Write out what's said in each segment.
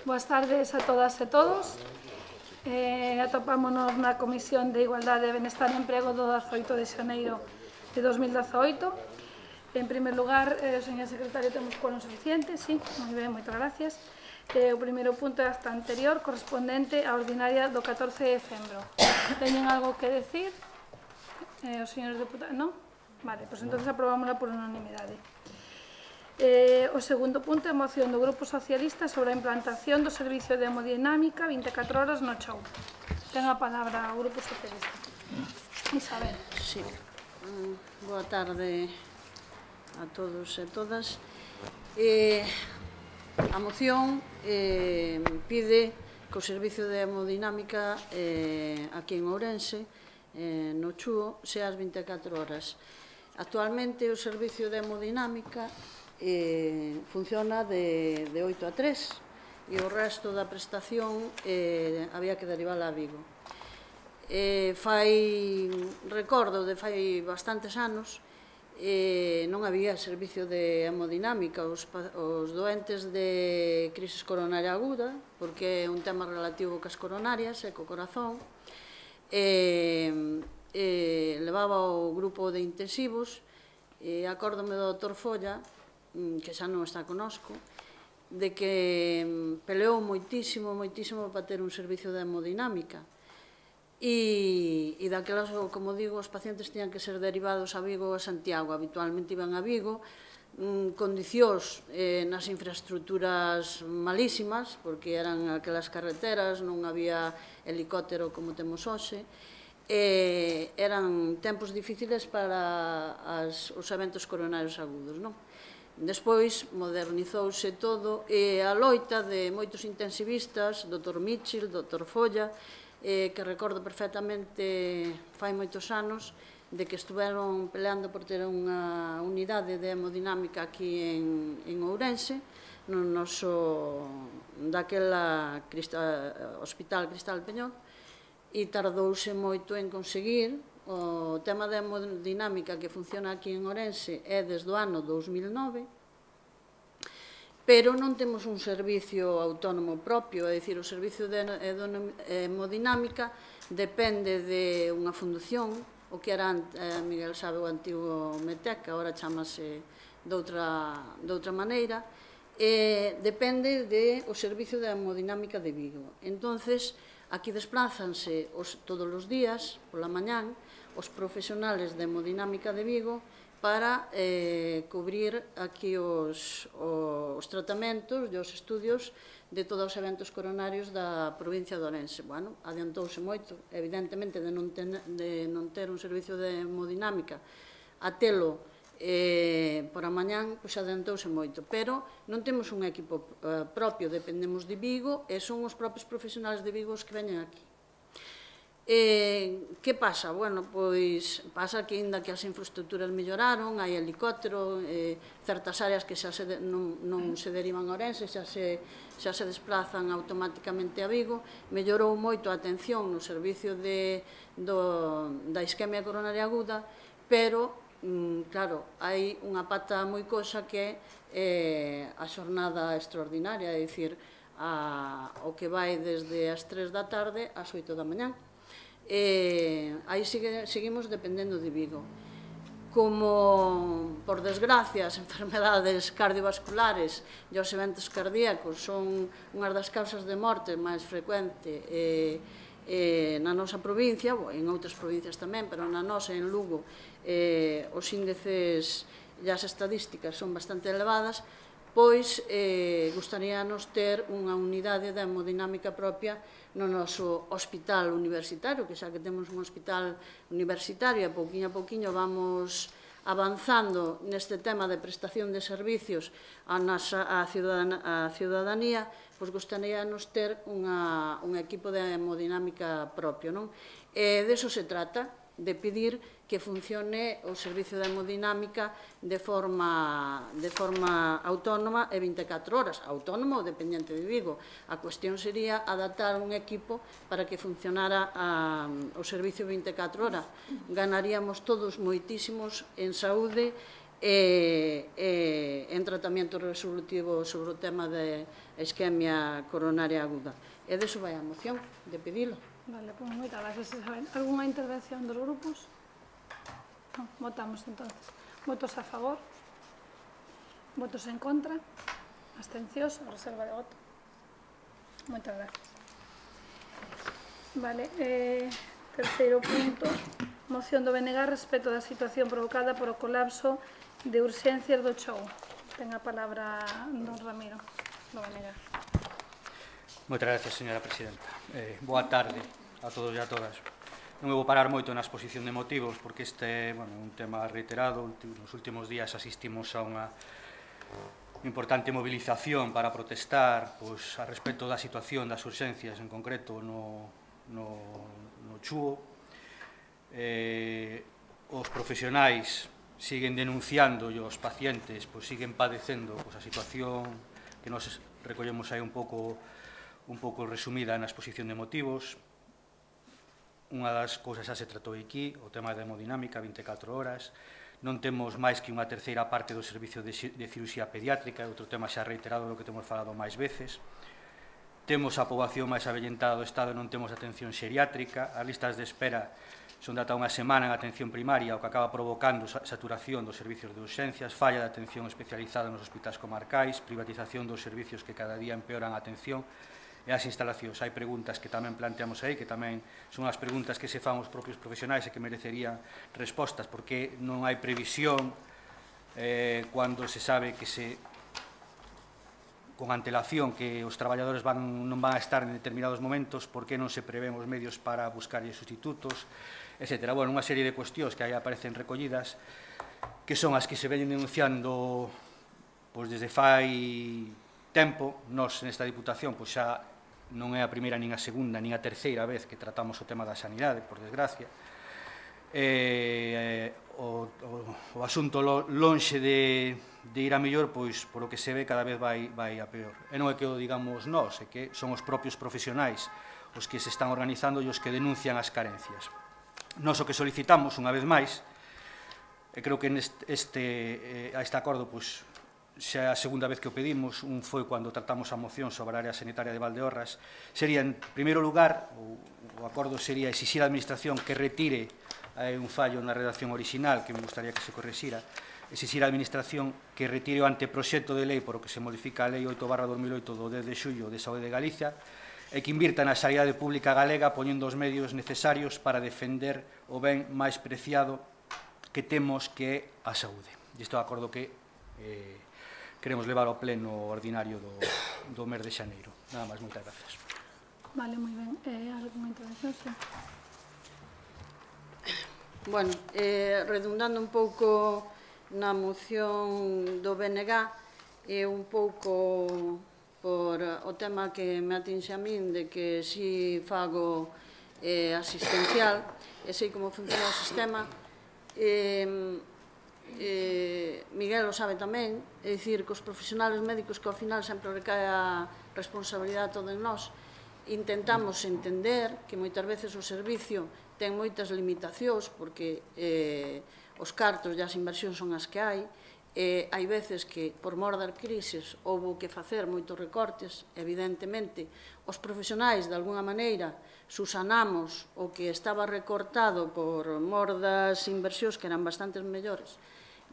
Boas tardes a todas e todos. Atopámonos na Comisión de Igualdade, Benestar e Emprego do 18 de xaneiro de 2018. En primer lugar, señor secretario, temos quórum suficiente? Sí, moi ben, moitas gracias. O primeiro punto é acta anterior, correspondente á ordinaria do 14 de decembro. Teñen algo que decir? Os señores deputados, non? Vale, pois entonces aprobámosla por unanimidade. O segundo punto é a moción do Grupo Socialista sobre a implantación do servicio de hemodinámica 24 horas no Chou. Ten a palabra o Grupo Socialista. Isabel. Sí. Boa tarde a todos e todas. A moción pide que o servicio de hemodinámica aquí en Ourense, no Chúo, sea as 24 horas. Actualmente o servicio de hemodinámica funciona de 8 a 3 e o resto da prestación había que derivala a Vigo. Recordo de fai bastantes anos non había servicio de hemodinámica. Os doentes de crisis coronaria aguda, porque é un tema relativo cas coronarias e co corazón, levaba o grupo de intensivos. Acórdome do Dr. Folla, que xa non está conosco, de que peleou moitísimo para ter un servicio de hemodinámica. E daquelas, como digo, os pacientes tiñan que ser derivados a Vigo ou a Santiago. Habitualmente iban a Vigo, condicións nas infraestructuras malísimas, porque eran aquelas carreteras, non había helicóptero como temos hoxe. Eran tempos difíciles para os eventos coronarios agudos, non? Despois modernizouse todo e a loita de moitos intensivistas, Dr. Mitchell, Dr. Folla, que recordo perfectamente fai moitos anos, de que estuveron peleando por ter unha unidade de hemodinámica aquí en Ourense, no noso daquela Hospital Cristal Peñón, e tardouse moito en conseguir. O tema da hemodinámica que funciona aquí en Ourense é desde o ano 2009, pero non temos un servicio autónomo propio, é dicir, o servicio de hemodinámica depende de unha fundación, o que era, Miguel sabe, o antigo METEC, agora chamase de outra maneira, depende do servicio de hemodinámica de Vigo. Entonces, aquí desplázanse todos os días, pola mañán, os profesionales de hemodinámica de Vigo para cubrir aquí os tratamentos e os estudios de todos os eventos coronarios da provincia de Ourense. Bueno, adiantouse moito, evidentemente, de non ter un servicio de hemodinámica a telo por a mañán, pois adiantouse moito, pero non temos un equipo propio, dependemos de Vigo e son os propios profesionales de Vigo os que veñen aquí. Que pasa? Bueno, pois pasa que, ainda que as infraestructuras melloraron, hai helicóptero, certas áreas que xa non se derivan a Ourense, xa se desplazan automáticamente a Vigo. Mellorou moito a atención no servicio da isquemia coronaria aguda, pero, claro, hai unha pata moi coxa que é a xornada extraordinaria, é dicir, o que vai desde as 3 da tarde ás 8 da mañán. Aí seguimos dependendo de Vigo. Como, por desgracia, as enfermedades cardiovasculares e os eventos cardíacos son unhas das causas de morte máis frecuente na nosa provincia, en outras provincias tamén, pero na nosa, en Lugo, os índices e as estadísticas son bastante elevadas, pois gustaríanos ter unha unidade de hemodinámica propia no noso hospital universitario, que xa que temos un hospital universitario, e pouquiño a pouquiño vamos avanzando neste tema de prestación de servicios á ciudadanía, pois gustaríanos ter un equipo de hemodinámica propio, non? E deso se trata, de pedir que funcione o servicio de hemodinámica de forma autónoma e 24 horas, autónoma ou dependente de Vigo. A cuestión sería adaptar un equipo para que funcionara o servicio 24 horas. Ganaríamos todos moitísimos en saúde en tratamento resolutivo sobre o tema de isquemia coronaria aguda. E deso vai a moción de pedilo. Vale, pois moitas gracias, Isabel. Algúnha intervención dos grupos? Non, votamos entonces. Votos a favor? Votos en contra? Abstencións? Reserva de voto? Moitas gracias. Vale, terceiro punto. Moción do BNG respecto da situación provocada por o colapso de urxencias do Chou. Ten a palabra don Ramiro do BNG. Moitas gracias, señora presidenta. Boa tarde a todos e a todas. Non me vou parar moito na exposición de motivos, porque este é un tema reiterado. Nos últimos días asistimos a unha importante movilización para protestar a respecto da situación das urxencias, en concreto no Chuo. Os profesionais siguen denunciando e os pacientes siguen padecendo a situación que nos recollemos aí un pouco resumida na exposición de motivos. Unha das cousas xa se tratou aquí, o tema da hemodinámica, 24 horas. Non temos máis que unha terceira parte do servicio de cirurxía pediátrica, outro tema xa reiterado do que temos falado máis veces. Temos a poboación máis avellentada do Estado e non temos atención xeriátrica. As listas de espera son de ata unha semana en atención primaria, o que acaba provocando saturación dos servicios de urxencias, falla de atención especializada nos hospitais comarcais, privatización dos servicios que cada día empeoran a atención e as instalacións. Hai preguntas que tamén planteamos aí, que tamén son as preguntas que se fan os propios profesionais e que merecerían respostas, porque non hai previsión cando se sabe que con antelación que os traballadores non van a estar en determinados momentos, por que non se prevén os medios para buscarlle sustitutos, etc. Bueno, unha serie de cuestións que aí aparecen recollidas, que son as que se veñen denunciando desde fai tempo. Nós, nesta Diputación, xa non é a primeira, nin a segunda, nin a terceira vez que tratamos o tema da sanidade, por desgracia. O asunto lonxe de ir a mellor, pois, por o que se ve, cada vez vai a peor. E non é que o digamos nós, é que son os propios profesionais os que se están organizando e os que denuncian as carencias. Nós o que solicitamos, unha vez máis, e creo que a este acordo, xa a segunda vez que o pedimos, un foi cando tratamos a moción sobre a área sanitaria de Valdeorras, sería, en primeiro lugar, o acordo sería exixir a Administración que retire un fallo na redacción original, que me gustaría que se correxira, exixir a Administración que retire o anteproxecto de lei por o que se modifica a Lei 8/2008 do 10 de xullo de Saúde de Galicia, e que invirta na sanidade pública galega poñendo os medios necesarios para defender o ben máis preciado que temos, que é a saúde. Isto é o acordo que queremos levar ao pleno ordinario do mes de xaneiro. Nada máis, moitas gracias. Vale, moi ben. Alguna intervención? Sí. Bueno, redundando un pouco na moción do BNG, e un pouco por o tema que me atinxe a min, de que si fago asistencial, e sei como funciona o sistema, Miguel o sabe tamén, é dicir, que os profesionales médicos, que ao final sempre recae a responsabilidade a todos nós, intentamos entender que moitas veces o servicio ten moitas limitacións, porque os cartos e as inversións son as que hai. Hai veces que, por mor das crises, houve que facer moitos recortes. Evidentemente, os profesionais, de alguna maneira, susanamos o que estaba recortado por mor das inversións, que eran bastantes mellores.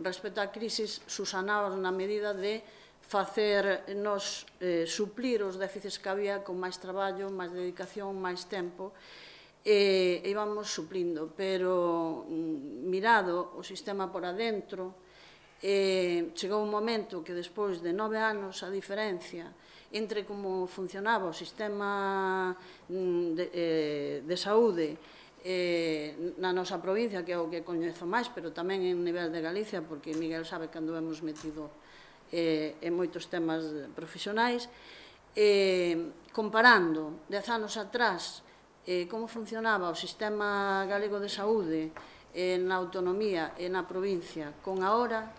Respecto á crisis, susanamos na medida de facer nos suplir os déficits que había con máis traballo, máis dedicación, máis tempo, e íbamos suplindo. Pero, mirado o sistema por adentro, chegou un momento que, despois de 9 anos, a diferencia entre como funcionaba o sistema de saúde na nosa provincia, que é o que coñezo máis, pero tamén en nivel de Galicia, porque Miguel sabe que anduvemos metido en moitos temas profesionais, comparando 10 anos atrás como funcionaba o sistema galego de saúde na autonomía e na provincia con agora,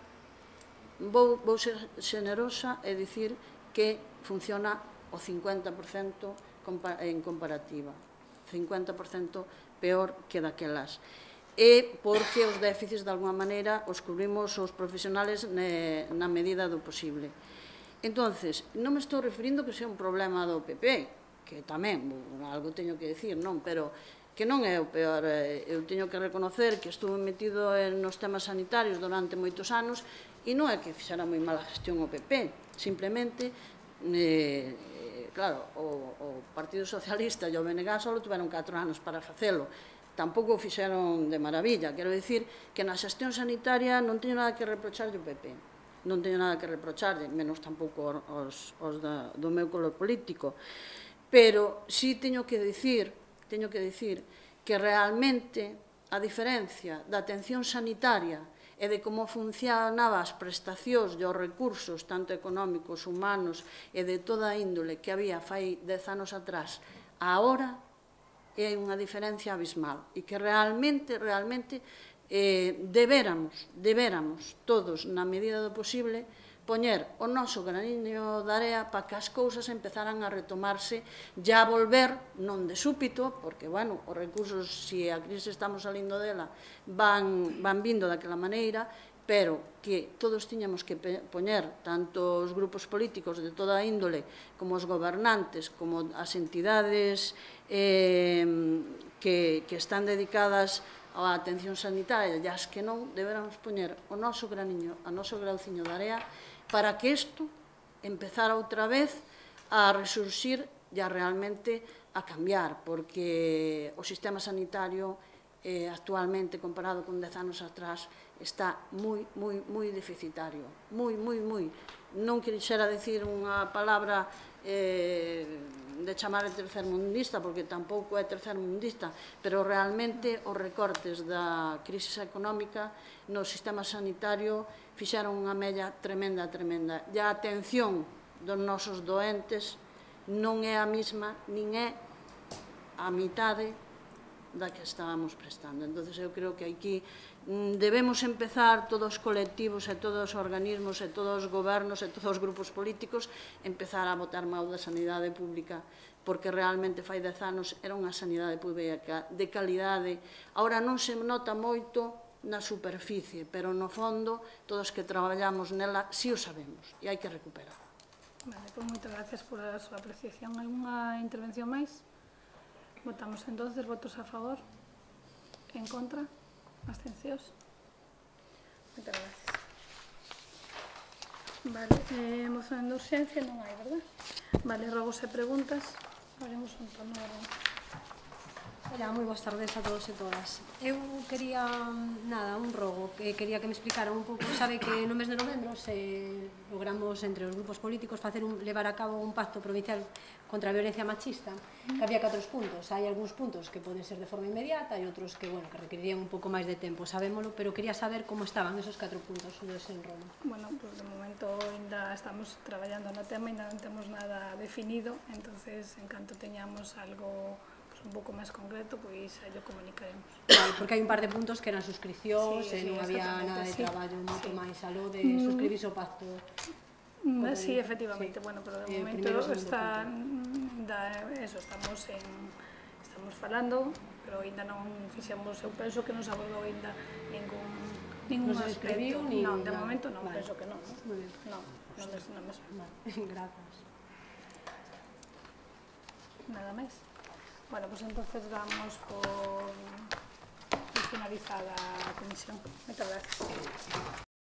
vou ser xenerosa e dicir que funciona o 50% en comparativa, 50% peor que daquelas. e porque os déficits, de alguma maneira, os cubrimos os profesionales na medida do posible. Entonces, non me estou referindo que sea un problema do PP, que tamén, algo teño que decir, non, pero que non é o peor. Eu teño que reconocer que estuve metido nos temas sanitarios durante moitos anos e non é que fixera moi mala gestión o PP, simplemente, claro, o Partido Socialista e o BNG só tiveron 4 anos para facelo, tampouco o fixeron de maravilla. Quero dicir que na xestión sanitaria non teño nada que reprocharlle o PP, non teño nada que reprocharlle, menos tampouco os do meu color político, pero sí teño que dicir que realmente a diferencia da atención sanitaria e de como funcionaban as prestacións e os recursos, tanto económicos, humanos e de toda a índole que había fai 10 anos atrás, agora é unha diferencia abismal e que realmente deberamos todos, na medida do posible, poñer o noso graniño de area para que as cousas empezaran a retomarse, ya a volver, non de súpito, porque, bueno, os recursos, se a crise estamos salindo dela, van vindo daquela maneira, pero que todos tiñamos que poñer, tanto os grupos políticos de toda a índole, como os gobernantes, como as entidades que están dedicadas á atención sanitaria, e as que non, deberamos poñer o noso graniño, o noso grauciño de area, para que isto empezara outra vez a resurxir e a realmente a cambiar, porque o sistema sanitario actualmente, comparado con 10 anos atrás, está moi deficitario, moi. Non quixera dicir unha palabra de chamar tercermundista, porque tampouco é tercermundista, pero realmente os recortes da crise económica no sistema sanitario fixeron unha mella tremenda, e a atención dos nosos doentes non é a mesma, nin é a mitade da que estábamos prestando. Entón, eu creo que aquí debemos empezar todos os colectivos e todos os organismos e todos os gobernos e todos os grupos políticos empezar a botar mal da sanidade pública, porque realmente fai 10 anos era unha sanidade pública de calidade. Ahora non se nota moito na superficie, pero no fondo, todos que traballamos nela, sí o sabemos, e hai que recuperar. Vale, pois moitas gracias por a súa apreciación. Alguna intervención máis? Votamos entonces, votos a favor, en contra, abstencións. Moitas gracias. Vale, moción de urxencia non hai, verdad? Vale, rogos e preguntas. Abrimos un turno. Hola, moi boas tardes a todos e todas. Eu quería, un rogo, que quería que me explicaran un pouco. Sabe que no mes de novembro logramos entre os grupos políticos levar a cabo un pacto provincial contra a violencia machista, que había 4 puntos. Hai algúns puntos que poden ser de forma inmediata e outros que requerirían un pouco máis de tempo, sabémolo, pero quería saber como estaban esos 4 puntos do desenrolo. Bueno, pues de momento ainda estamos traballando no tema, ainda non temos nada definido, entonces en canto teñamos algo un pouco máis concreto, pois aí o comunicaremos. Vale, porque hai un par de puntos que eran suscripcións e non había nada de traballo moito máis aló de suscribirse o pacto. Sí, efectivamente, bueno, pero de momento estamos falando, pero ainda non fixemos, eu penso que non se abordou ainda ningún aspecto. Non, de momento non, penso que non. Non me suena. Grazas. Nada máis? Bueno, pues entonces damos por finalizada a comisión. Muchas gracias.